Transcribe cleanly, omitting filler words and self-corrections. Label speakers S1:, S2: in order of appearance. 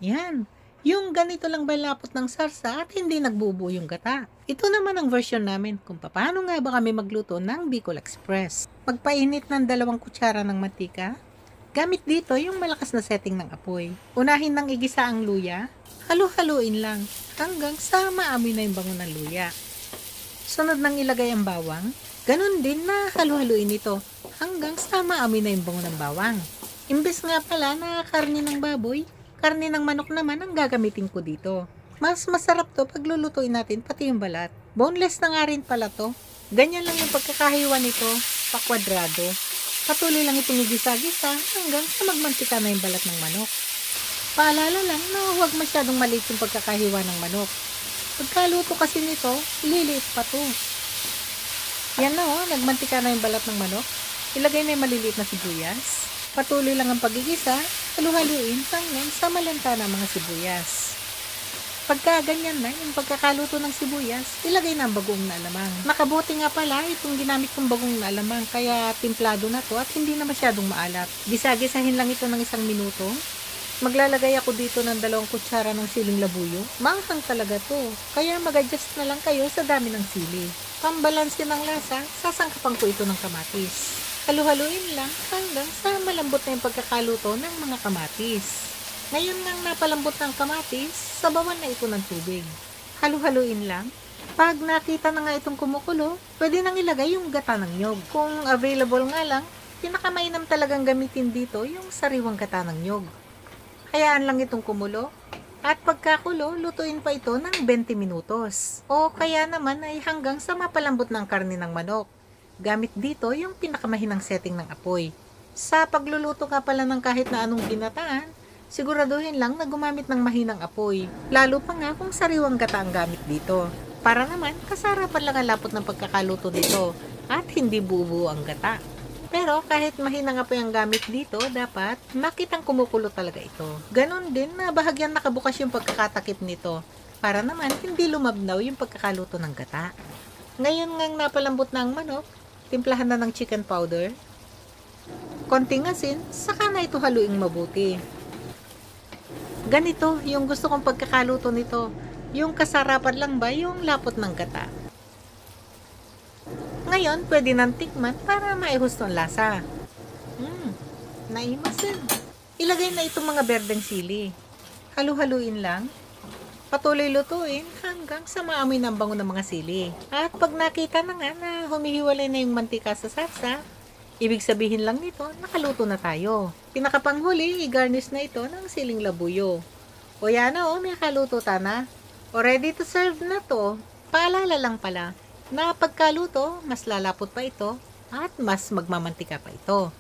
S1: Yan. Yung ganito lang balapot ng sarsa at hindi nagbubuo yung gata. Ito naman ang version namin kung paano nga ba kami magluto ng Bicol Express. Magpainit ng 2 kutsara ng mantika. Gamit dito yung malakas na setting ng apoy. Unahin ng igisa ang luya. Halu-haluin lang hanggang sa maamoy na yung bango ng luya. Sunod nang ilagay ang bawang. Ganun din na halu-haluin ito hanggang sa maamoy na yung bango ng bawang. Imbes nga pala na karne ng baboy, karne ng manok naman ang gagamitin ko dito. Mas masarap to pag lulutuin natin pati yung balat. Boneless na nga rin pala to. Ganyan lang yung pagkakahiwa nito, pakwadrado. Patuloy lang itong igisa-gisa hanggang sa magmantika na yung balat ng manok. Paalala lang na huwag masyadong maliit yung pagkakahiwa ng manok. Pagkaluto kasi nito, liliit pa to. Yan na nagmantika na yung balat ng manok. Ilagay na yung maliliit na sibuyas. Patuloy lang ang pagigisa, halu-haluin hanggang sa malanta na mga sibuyas. Pagka ganyan na yung pagkakaluto ng sibuyas, ilagay na ang bagoong na alamang. Nakabuti nga pala itong ginamit kong bagoong na alamang kaya timplado na to at hindi na masyadong maalat. Gisa-gisahin lang ito ng 1 minuto. Maglalagay ako dito ng 2 kutsara ng siling labuyo. Maanghang talaga to, kaya mag-adjust na lang kayo sa dami ng sili. Pambalanse ng lasa, sasangkapan ko ito ng kamatis. Halu-haluin lang hanggang sa malambot na yung pagkakaluto ng mga kamatis. Ngayon nang napalambot ng kamatis, sabawan na ito ng tubig. Halu-haluin lang. Pag nakita na nga itong kumukulo, pwede nang ilagay yung gata ng nyog. Kung available nga lang, pinakamainam talagang gamitin dito yung sariwang gata ng nyog. Hayaan lang itong kumulo. At pagkakulo, lutuin pa ito ng 20 minutos. O kaya naman ay hanggang sa mapalambot ng karne ng manok. Gamit dito yung pinakamahinang setting ng apoy. Sa pagluluto ka pala ng kahit na anong ginataan, siguraduhin lang na gumamit ng mahinang apoy. Lalo pa nga kung sariwang gata ang gamit dito. Para naman, kasarapan lang ang lapot ng pagkakaluto dito at hindi bubuo ang gata. Pero kahit mahinang apoy ang gamit dito, dapat makitang kumukulo talaga ito. Ganon din na bahagyang nakabukas yung pagkakatakip nito para naman hindi lumabnaw yung pagkakaluto ng gata. Ngayon ngang napalambot na ang manok, timplahan na ng chicken powder, konting asin, saka na ito haluing mabuti. Ganito yung gusto kong pagkakaluto nito, yung kasarapan lang ba yung lapot ng gata. Ngayon, pwede nang tikman para maihusto ang lasa. Naimasin. Ilagay na itong mga berdeng sili. Halu-haluin lang. Patuloy lutuin hanggang sa maamoy ng bango ng mga sili. At pag nakita na nga na humihiwalay na yung mantika sa sarsa, ibig sabihin lang nito, nakaluto na tayo. Pinakapanghuli, i-garnish na ito ng siling labuyo. O yan may kaluto na. O ready to serve na to. Paalala lang pala, na pagkaluto, mas lalapot pa ito at mas magmamantika pa ito.